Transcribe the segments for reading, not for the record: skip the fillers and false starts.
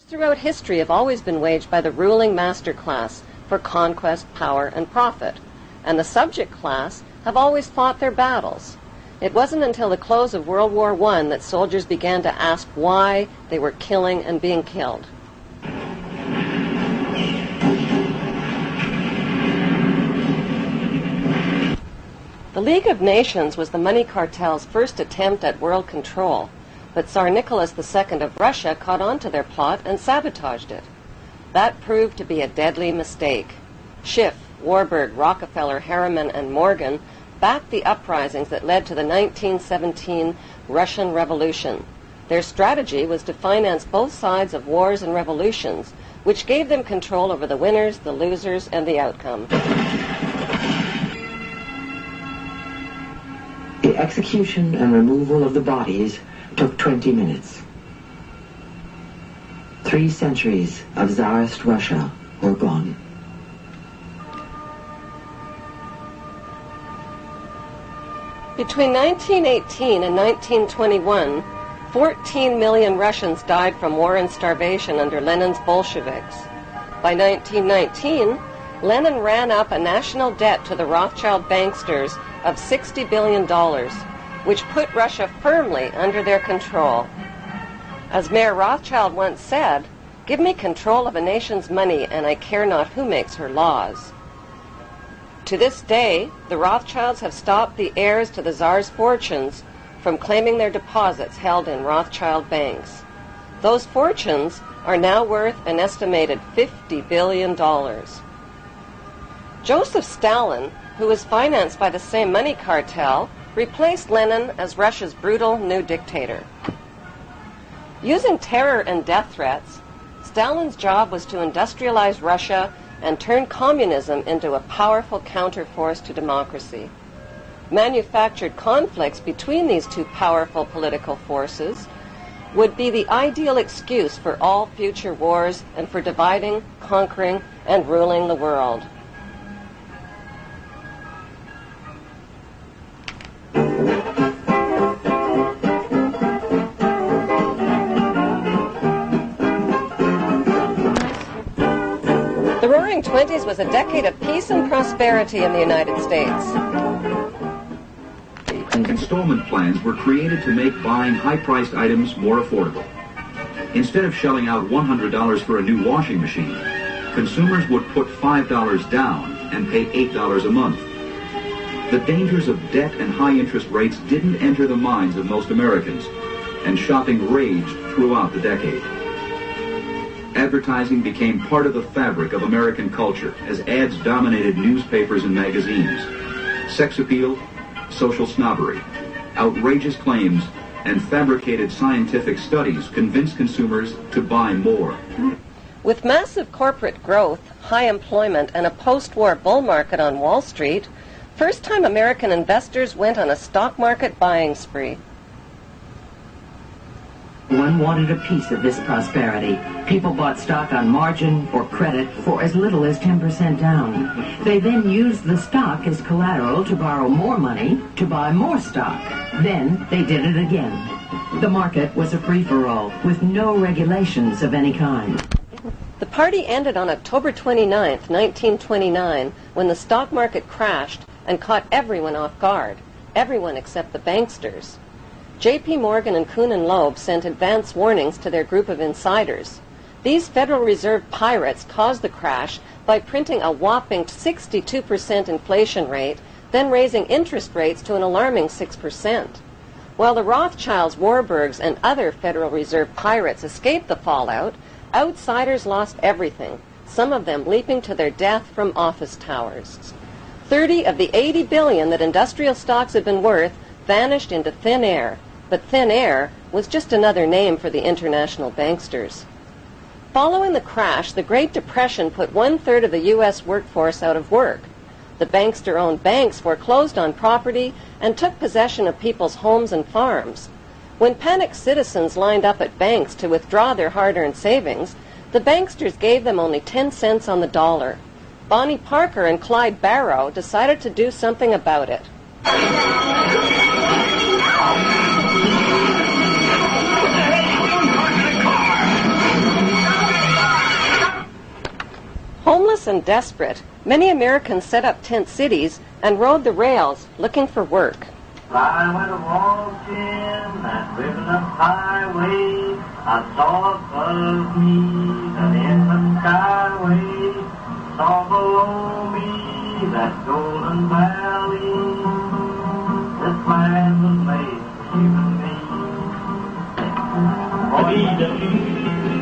Throughout history have always been waged by the ruling master class for conquest, power, and profit, and the subject class have always fought their battles. It wasn't until the close of World War I that soldiers began to ask why they were killing and being killed. The League of Nations was the money cartel's first attempt at world control, but Tsar Nicholas II of Russia caught on to their plot and sabotaged it. That proved to be a deadly mistake. Schiff, Warburg, Rockefeller, Harriman, and Morgan backed the uprisings that led to the 1917 Russian Revolution. Their strategy was to finance both sides of wars and revolutions, which gave them control over the winners, the losers, and the outcome. The execution and removal of the bodies took 20 minutes. 3 centuries of Tsarist Russia were gone. Between 1918 and 1921, 14 million Russians died from war and starvation under Lenin's Bolsheviks. By 1919, Lenin ran up a national debt to the Rothschild banksters of $60 billion, which put Russia firmly under their control. As Mayor Rothschild once said, "Give me control of a nation's money, and I care not who makes her laws." To this day, the Rothschilds have stopped the heirs to the Tsar's fortunes from claiming their deposits held in Rothschild banks. Those fortunes are now worth an estimated $50 billion. Joseph Stalin, who was financed by the same money cartel, replaced Lenin as Russia's brutal new dictator. Using terror and death threats, Stalin's job was to industrialize Russia and turn communism into a powerful counterforce to democracy. Manufactured conflicts between these two powerful political forces would be the ideal excuse for all future wars and for dividing, conquering, and ruling the world. The Roaring Twenties was a decade of peace and prosperity in the United States. Installment plans were created to make buying high-priced items more affordable. Instead of shelling out $100 for a new washing machine, consumers would put $5 down and pay $8 a month. The dangers of debt and high interest rates didn't enter the minds of most Americans, and shopping raged throughout the decade. Advertising became part of the fabric of American culture as ads dominated newspapers and magazines. Sex appeal, social snobbery, outrageous claims, and fabricated scientific studies convinced consumers to buy more. With massive corporate growth, high employment, and a post-war bull market on Wall Street, first-time American investors went on a stock market buying spree. One wanted a piece of this prosperity. People bought stock on margin or credit for as little as 10% down. They then used the stock as collateral to borrow more money to buy more stock. Then they did it again. The market was a free-for-all with no regulations of any kind. The party ended on October 29, 1929, when the stock market crashed and caught everyone off guard, everyone except the banksters. J.P. Morgan and Kuhn and Loeb sent advance warnings to their group of insiders. These Federal Reserve pirates caused the crash by printing a whopping 62% inflation rate, then raising interest rates to an alarming 6%. While the Rothschilds, Warburgs, and other Federal Reserve pirates escaped the fallout, outsiders lost everything, some of them leaping to their death from office towers. 30 of the 80 billion that industrial stocks had been worth vanished into thin air. But thin air was just another name for the international banksters. Following the crash, the Great Depression put 1/3 of the U.S. workforce out of work. The bankster-owned banks foreclosed on property and took possession of people's homes and farms. When panicked citizens lined up at banks to withdraw their hard-earned savings, the banksters gave them only 10 cents on the dollar. Bonnie Parker and Clyde Barrow decided to do something about it. and desperate, many Americans set up tent cities and rode the rails looking for work. I went a-walking that riven-up highway. I saw above me that inland skyway. Saw below me that golden valley. This land was made for you and me.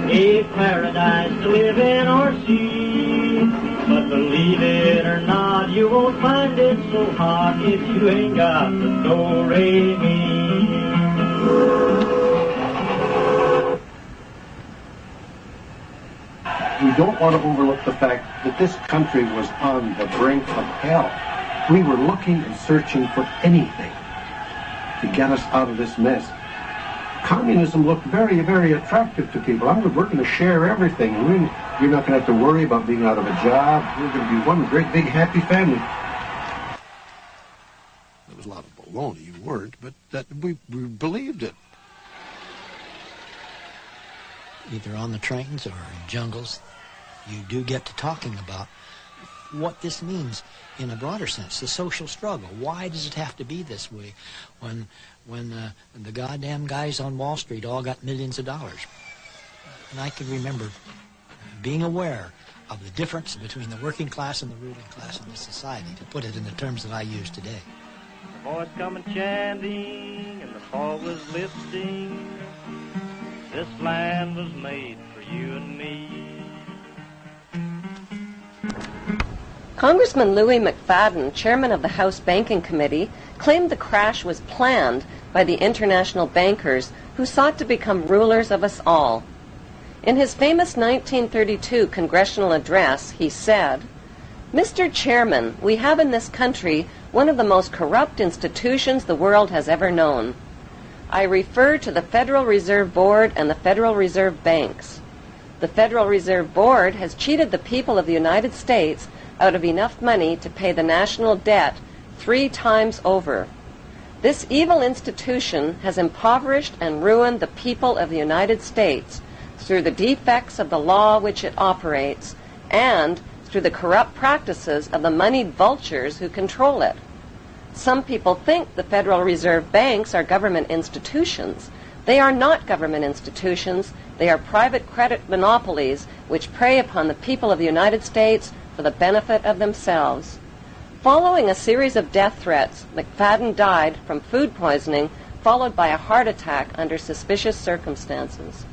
A paradise to live in or see. But believe it or not, you won't find it so hot if you ain't got the do-re-mi. We don't want to overlook the fact that this country was on the brink of hell. We were looking and searching for anything to get us out of this mess. Communism looked very, very attractive to people. We're going to share everything. You're not going to have to worry about being out of a job. We're going to be one great, big, happy family. There was a lot of baloney. You weren't, but that we believed it. Either on the trains or in jungles, you do get to talking about what this means in a broader sense, the social struggle. Why does it have to be this way when the goddamn guys on Wall Street all got millions of dollars? And I can remember being aware of the difference between the working class and the ruling class in this society, to put it in the terms that I use today. The boys come chanting and the fog was lifting. This land was made for you and me. Congressman Louis McFadden, chairman of the House Banking Committee, claimed the crash was planned by the international bankers who sought to become rulers of us all. In his famous 1932 congressional address, he said, "Mr. Chairman, we have in this country one of the most corrupt institutions the world has ever known. I refer to the Federal Reserve Board and the Federal Reserve Banks. The Federal Reserve Board has cheated the people of the United States out of enough money to pay the national debt 3 times over. This evil institution has impoverished and ruined the people of the United States through the defects of the law which it operates and through the corrupt practices of the moneyed vultures who control it. Some people think the Federal Reserve banks are government institutions. They are not government institutions. They are private credit monopolies which prey upon the people of the United States for the benefit of themselves." Following a series of death threats, McFadden died from food poisoning, followed by a heart attack under suspicious circumstances.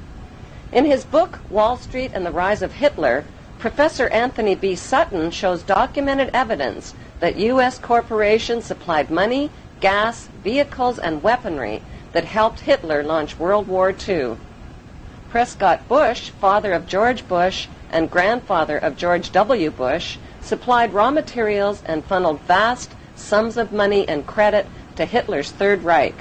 In his book, Wall Street and the Rise of Hitler, Professor Anthony B. Sutton shows documented evidence that U.S. corporations supplied money, gas, vehicles, and weaponry that helped Hitler launch World War II. Prescott Bush, father of George Bush and grandfather of George W. Bush, supplied raw materials and funneled vast sums of money and credit to Hitler's Third Reich.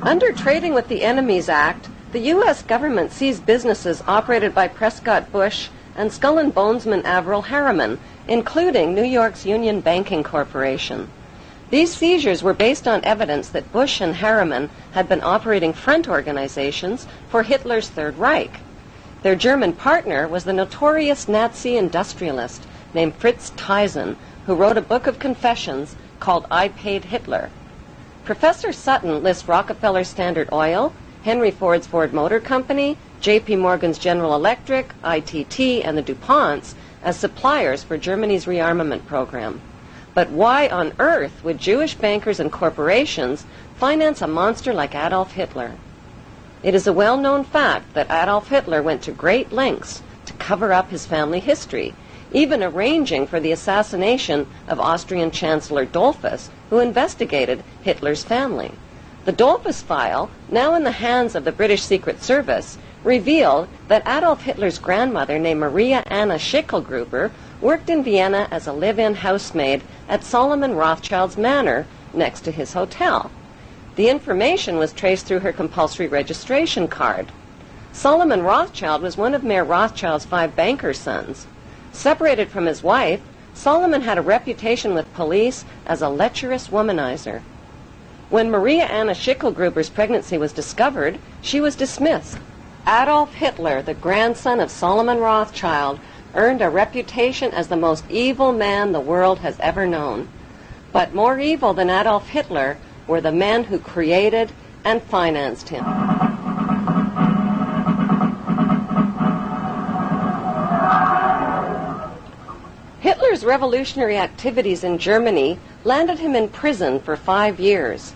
Under Trading with the Enemies Act, the U.S. government seized businesses operated by Prescott Bush and Skull and Bonesman Averell Harriman, including New York's Union Banking Corporation. These seizures were based on evidence that Bush and Harriman had been operating front organizations for Hitler's Third Reich. Their German partner was the notorious Nazi industrialist named Fritz Thyssen, who wrote a book of confessions called I Paid Hitler. Professor Sutton lists Rockefeller Standard Oil, Henry Ford's Ford Motor Company, J.P. Morgan's General Electric, ITT, and the DuPonts as suppliers for Germany's rearmament program. But why on earth would Jewish bankers and corporations finance a monster like Adolf Hitler? It is a well-known fact that Adolf Hitler went to great lengths to cover up his family history, even arranging for the assassination of Austrian Chancellor Dollfuss, who investigated Hitler's family. The Dollfuss file, now in the hands of the British Secret Service, revealed that Adolf Hitler's grandmother, named Maria Anna Schicklgruber, worked in Vienna as a live-in housemaid at Solomon Rothschild's manor next to his hotel. The information was traced through her compulsory registration card. Solomon Rothschild was one of Mayor Rothschild's 5 banker sons. Separated from his wife, Solomon had a reputation with police as a lecherous womanizer. When Maria Anna Schicklgruber's pregnancy was discovered, she was dismissed. Adolf Hitler, the grandson of Solomon Rothschild, earned a reputation as the most evil man the world has ever known. But more evil than Adolf Hitler were the men who created and financed him. Hitler's revolutionary activities in Germany landed him in prison for 5 years.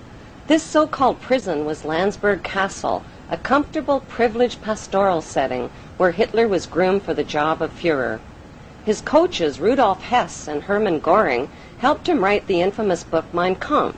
This so-called prison was Landsberg Castle, a comfortable, privileged pastoral setting where Hitler was groomed for the job of Führer. His coaches, Rudolf Hess and Hermann Göring, helped him write the infamous book Mein Kampf,